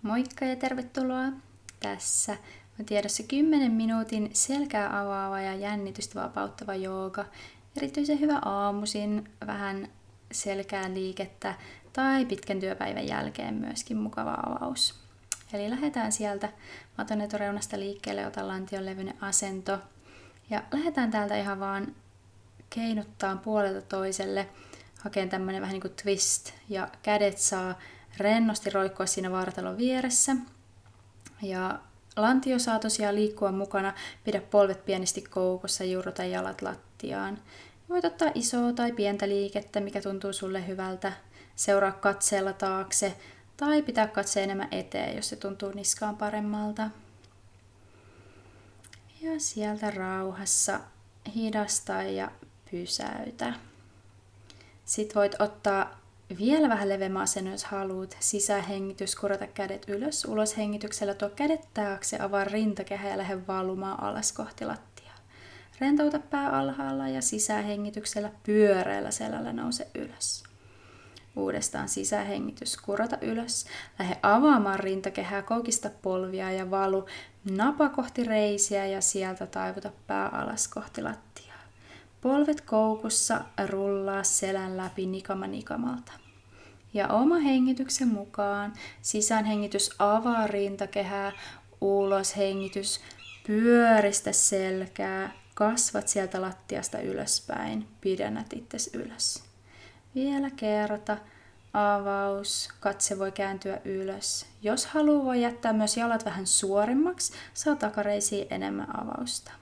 Moikka ja tervetuloa! Tässä on tiedossa 10 minuutin selkää avaava ja jännitystä vapauttava jooga. Erityisen hyvä aamuisin, vähän selkää liikettä tai pitkän työpäivän jälkeen myöskin mukava avaus. Eli lähdetään sieltä maton etureunasta liikkeelle, ota lantion levyinen asento. Ja lähdetään täältä ihan vaan keinuttaa puolelta toiselle, hakeen tämmönen vähän niin kuin twist ja kädet saa rennosti roikkua siinä vartalon vieressä. Ja lantio saa tosiaan liikkua mukana, pidä polvet pienesti koukussa, juurruta jalat lattiaan. Voit ottaa isoa tai pientä liikettä, mikä tuntuu sulle hyvältä. Seuraa katseella taakse tai pitää katse enemmän eteen, jos se tuntuu niskaan paremmalta. Ja sieltä rauhassa hidasta ja pysäytä. Sitten voit ottaa vielä vähän leveämmä asento, jos haluat. Sisähengitys, kurata kädet ylös. Uloshengityksellä tuo kädet taakse, avaa rintakehä ja lähde valumaan alas kohti lattiaa. Rentouta pää alhaalla ja sisähengityksellä pyöreällä selällä nouse ylös. Uudestaan sisähengitys, kurata ylös. Lähde avaamaan rintakehää, koukista polvia ja valu napa kohti reisiä ja sieltä taivuta pää alas kohti lattiaa. Polvet koukussa, rullaa selän läpi nikama nikamalta. Ja oma hengityksen mukaan sisäänhengitys avaa rintakehää, uloshengitys pyöristä selkää, kasvat sieltä lattiasta ylöspäin, pidennät itses ylös. Vielä kerta, avaus, katse voi kääntyä ylös. Jos haluaa, voi jättää myös jalat vähän suorimmaksi, saa takareisiin enemmän avausta.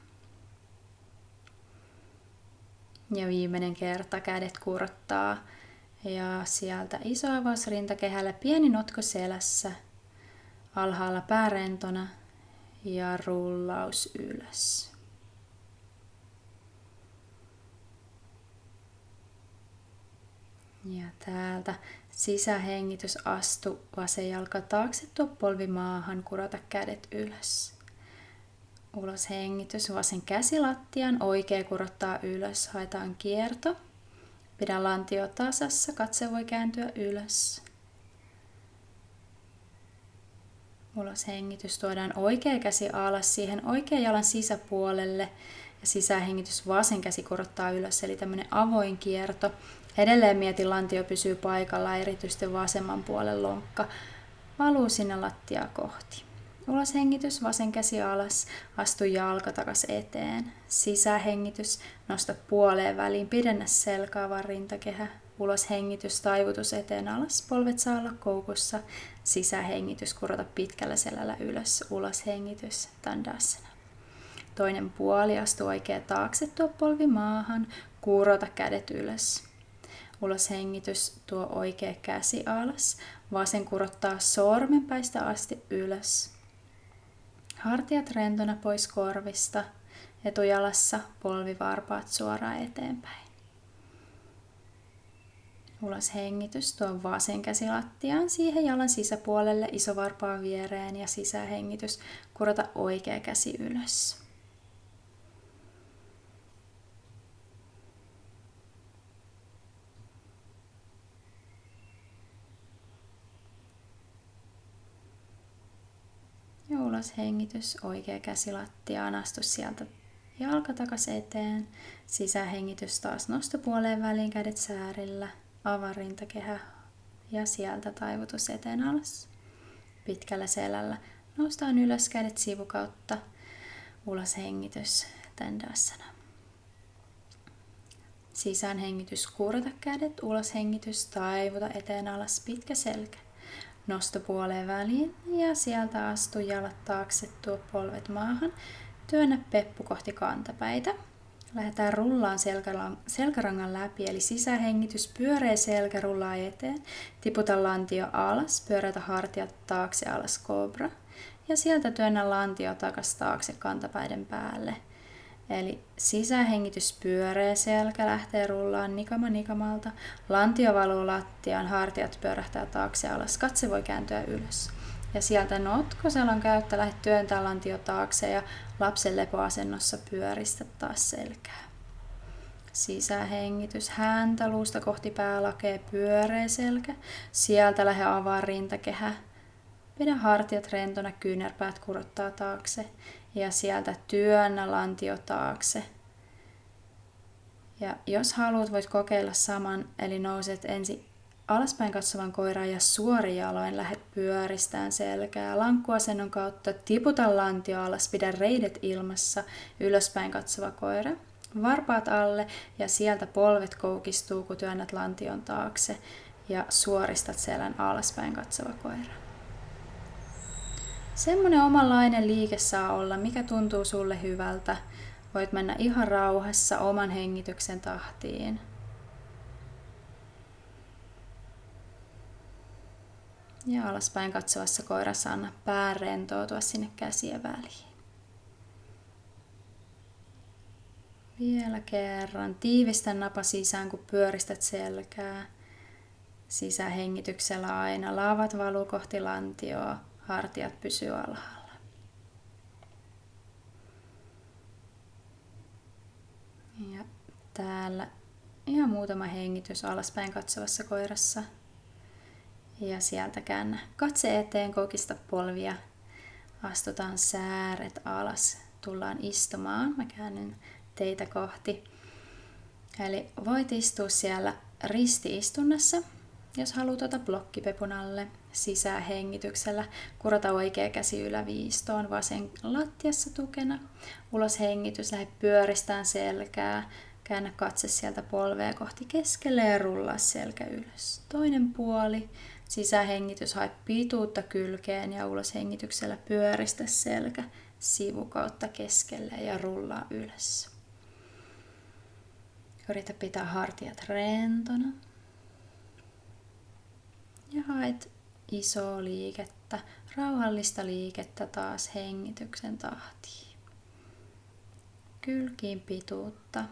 Ja viimeinen kerta kädet kurottaa ja sieltä iso avaus rintakehällä, pieni notko selässä, alhaalla pää rentona ja rullaus ylös. Ja täältä sisähengitys, astu vasen jalka taakse, tuo polvi maahan, kurota kädet ylös. Uloshengitys, vasen käsi lattiaan, oikea kurottaa ylös, haetaan kierto. Pidä lantio tasassa, katse voi kääntyä ylös. Uloshengitys, tuodaan oikea käsi alas siihen oikean jalan sisäpuolelle ja sisähengitys, vasen käsi kurottaa ylös, eli tämmöinen avoin kierto. Edelleen mieti, lantio pysyy paikalla, erityisesti vasemman puolen lonkka valuu sinne lattiaa kohti. Uloshengitys, vasen käsi alas, astu jalka takas eteen. Sisähengitys, nosta puoleen väliin, pidennä selkaavan rintakehä. Uloshengitys, taivutus eteen alas, polvet saa olla koukussa. Sisähengitys, kurota pitkällä selällä ylös. Uloshengitys, Tandasana. Toinen puoli, astu oikea taakse, tuo polvi maahan, kurota kädet ylös. Uloshengitys, tuo oikea käsi alas, vasen kurottaa sormenpäistä asti ylös. Hartiat rentona pois korvista, etujalassa polvivarpaat suoraan eteenpäin. Uloshengitys, tuo vasen käsi lattiaan, siihen jalan sisäpuolelle, isovarpaan viereen ja sisähengitys, kurota oikea käsi ylös. Ja uloshengitys, oikea käsi lattiaan, astu sieltä jalka takas eteen. Sisähengitys taas nosto puoleen väliin, kädet säärillä, avaa rintakehä ja sieltä taivutus eteen alas. Pitkällä selällä noustaan ylös, kädet sivukautta, uloshengitys, Tandasana. Sisäänhengitys, kurota kädet, uloshengitys, taivuta eteen alas, pitkä selkä. Nosto puoleen väliin ja sieltä astu jalat taakse, tuo polvet maahan. Työnnä peppu kohti kantapäitä. Lähdetään rullaan selkärangan läpi, eli sisähengitys, pyöreä selkä rullaa eteen. Tiputa lantio alas, pyörätä hartiat taakse, alas kobra. Ja sieltä työnnä lantio takas taakse kantapäiden päälle. Eli sisähengitys, pyöreä selkä lähtee rullaan nikama nikamalta. Lantio valuu lattiaan, hartiat pyörähtää taakse alas, katse voi kääntyä ylös. Ja sieltä notkoselon käyttä lähde työntää lantio taakse ja lapsen lepoasennossa pyöristä taas selkää. Sisähengitys, häntä luusta kohti päälakea, pyöreä selkä. Sieltä lähde avaa rintakehä. Pidä hartiat rentona, kyynärpäät kurottaa taakse ja sieltä työnnä lantio taakse. Ja jos haluat, voit kokeilla saman, eli nouset ensin alaspäin katsovan koiraan ja suorin jaloin lähdet pyöristään selkää. Lankkuasennon kautta tiputa lantio alas, pidä reidet ilmassa, ylöspäin katsova koira. Varpaat alle ja sieltä polvet koukistuu, kun työnnät lantion taakse ja suoristat selän alaspäin katsova koira. Semmoinen omanlainen liike saa olla, mikä tuntuu sulle hyvältä. Voit mennä ihan rauhassa oman hengityksen tahtiin. Ja alaspäin katsovassa koirassa anna pään rentoutua sinne käsien väliin. Vielä kerran. Tiivistä napa sisään, kun pyöristät selkää. Sisähengityksellä aina. Laavat valuu kohti lantioa. Hartiat pysyy alhaalla. Ja täällä ihan muutama hengitys alaspäin katsovassa koirassa. Ja sieltä käännä katse eteen, koukista polvia. Astutaan sääret alas. Tullaan istumaan. Mä käännyn teitä kohti. Eli voit istua siellä risti-istunnassa. Jos haluat, ota blokkipepun alle sisähengityksellä. Kurota oikea käsi yläviistoon, vasen lattiassa tukena. Ulos hengitys, lähde pyöristään selkää. Käännä katse sieltä polvea kohti keskelle ja rullaa selkä ylös. Toinen puoli. Sisähengitys, hae pituutta kylkeen ja ulos hengityksellä pyöristä selkä sivukautta keskelle ja rullaa ylös. Yritä pitää hartiat rentona. Ja haet isoa liikettä, rauhallista liikettä taas hengityksen tahtiin. Kylkiin pituutta.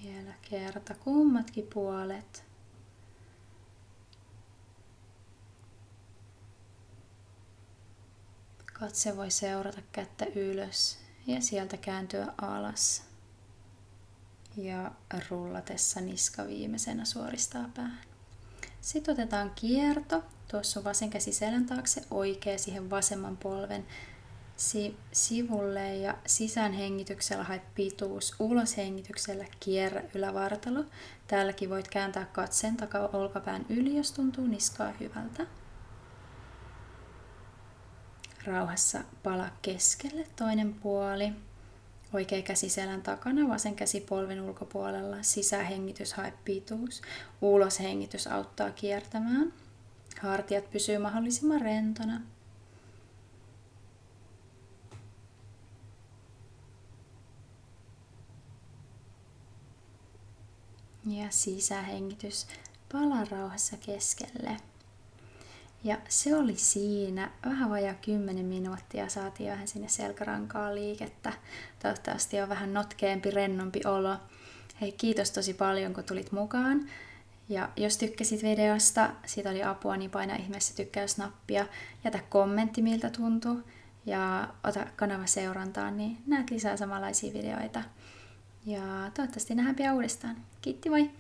Vielä kerta kummatkin puolet. Katse voi seurata kättä ylös ja sieltä kääntyä alas. Ja rullatessa niska viimeisenä suoristaa pään. Sitten otetaan kierto. Tuossa on vasen käsi selän taakse, oikea siihen vasemman polven sivulle ja sisään hengityksellä hae pituus, ulos hengityksellä kierrä ylävartalo. Täälläkin voit kääntää katseen olkapään yli, jos tuntuu niskaa hyvältä. Rauhassa palaa keskelle toinen puoli. Oikea käsi selän takana, vasen käsi polven ulkopuolella. Sisähengitys hae pituus. Ulos hengitys auttaa kiertämään. Hartiat pysyy mahdollisimman rentona. Ja sisähengitys. Palaa rauhassa keskelle. Ja se oli siinä. Vähän vajaa 10 minuuttia. Saatiin vähän sinne selkärankaan liikettä. Toivottavasti on vähän notkeampi, rennompi olo. Hei, kiitos tosi paljon, kun tulit mukaan. Ja jos tykkäsit videosta, siitä oli apua, niin paina ihmeessä tykkäysnappia. Jätä kommentti, miltä tuntuu. Ja ota kanava seurantaan, niin näet lisää samanlaisia videoita. Ja toivottavasti nähdään pian uudestaan. Kiitti, moi!